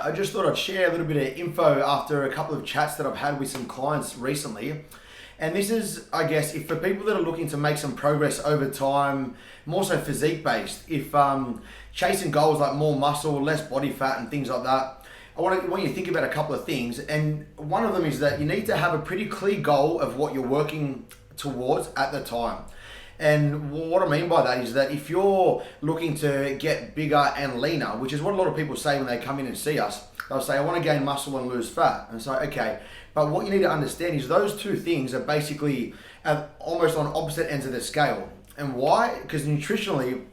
I just thought I'd share a little bit of info after a couple of chats that I've had with some clients recently. And this is, I guess, if for people that are looking to make some progress over time, more so physique based, if chasing goals like more muscle, less body fat and things like that, I want you to think about a couple of things. And one of them is that you need to have a pretty clear goal of what you're working towards at the time. And what I mean by that is that if you're looking to get bigger and leaner, which is what a lot of people say when they come in and see us, they'll say, I want to gain muscle and lose fat. And so, okay, but what you need to understand is those two things are basically almost on opposite ends of the scale. And why? Because nutritionally,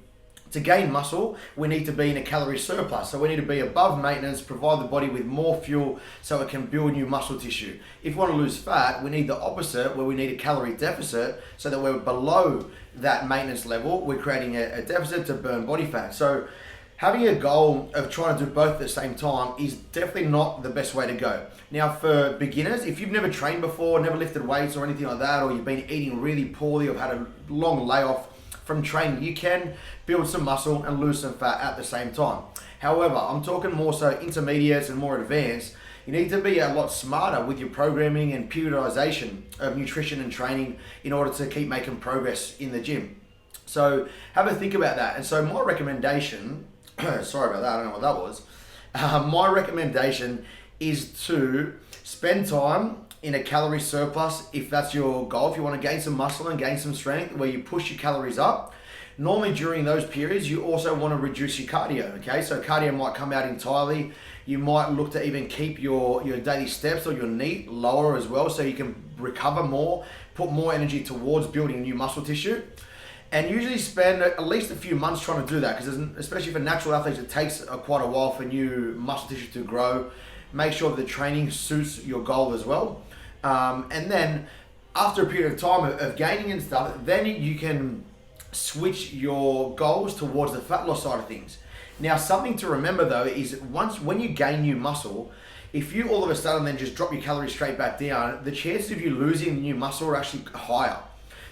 to gain muscle, we need to be in a calorie surplus. So we need to be above maintenance, provide the body with more fuel so it can build new muscle tissue. If we want to lose fat, we need the opposite, where we need a calorie deficit so that we're below that maintenance level. We're creating a deficit to burn body fat. So having a goal of trying to do both at the same time is definitely not the best way to go. Now, for beginners, if you've never trained before, never lifted weights or anything like that, or you've been eating really poorly or had a long layoff from training, you can build some muscle and lose some fat at the same time. However, I'm talking more so intermediates and more advanced. You need to be a lot smarter with your programming and periodization of nutrition and training in order to keep making progress in the gym. So have a think about that. And so my recommendation, sorry about that, I don't know what that was. My recommendation is to spend time in a calorie surplus if that's your goal. If you want to gain some muscle and gain some strength, where you push your calories up. Normally during those periods, you also want to reduce your cardio, okay? So cardio might come out entirely. You might look to even keep your daily steps or your NEAT lower as well, so you can recover more, put more energy towards building new muscle tissue. And usually spend at least a few months trying to do that, because especially for natural athletes, it takes quite a while for new muscle tissue to grow. Make sure that the training suits your goal as well. And then after a period of time of gaining and stuff, then you can switch your goals towards the fat loss side of things. Now, something to remember though is when you gain new muscle, if you all of a sudden then just drop your calories straight back down, the chances of you losing new muscle are actually higher.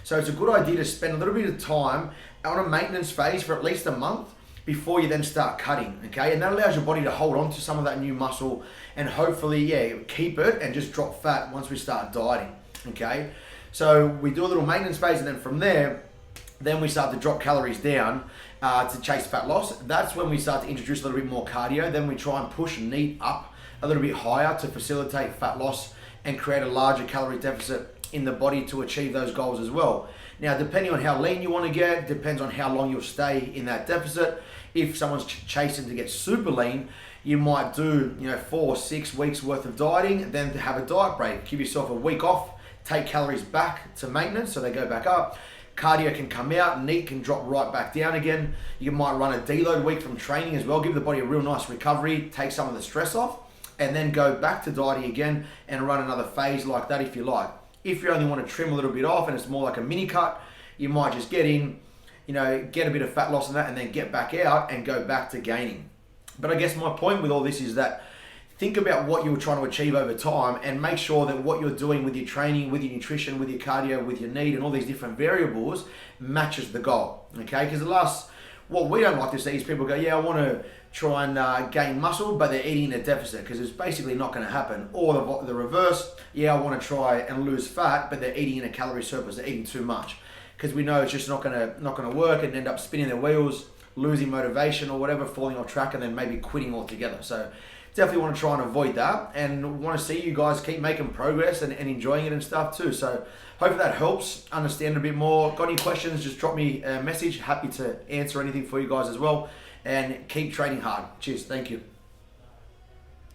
So it's a good idea to spend a little bit of time on a maintenance phase for at least a month before you then start cutting, okay? And that allows your body to hold on to some of that new muscle and hopefully, keep it and just drop fat once we start dieting, okay? So we do a little maintenance phase, and then from there, then we start to drop calories down to chase fat loss. That's when we start to introduce a little bit more cardio. Then we try and push NEAT up a little bit higher to facilitate fat loss and create a larger calorie deficit in the body to achieve those goals as well. Now, depending on how lean you want to get, depends on how long you'll stay in that deficit. If someone's chasing to get super lean, you might do 4 or 6 weeks worth of dieting, then to have a diet break. Give yourself a week off, take calories back to maintenance so they go back up. Cardio can come out, NEAT can drop right back down again. You might run a deload week from training as well, give the body a real nice recovery, take some of the stress off, and then go back to dieting again and run another phase like that if you like. If you only want to trim a little bit off and it's more like a mini cut, you might just get in, get a bit of fat loss in that and then get back out and go back to gaining. But I guess my point with all this is that think about what you're trying to achieve over time and make sure that what you're doing with your training, with your nutrition, with your cardio, with your NEAT and all these different variables matches the goal, okay? Because what we don't like to see is people go, I want to try and gain muscle, but they're eating in a deficit, because it's basically not going to happen. Or the reverse, I want to try and lose fat, but they're eating in a calorie surplus, they're eating too much. Because we know it's just not going to work, and end up spinning their wheels, losing motivation or whatever, falling off track, and then maybe quitting altogether. So definitely want to try and avoid that, and want to see you guys keep making progress and enjoying it and stuff too. So hopefully that helps understand a bit more. Got any questions, just drop me a message. Happy to answer anything for you guys as well, and keep training hard. Cheers. Thank you.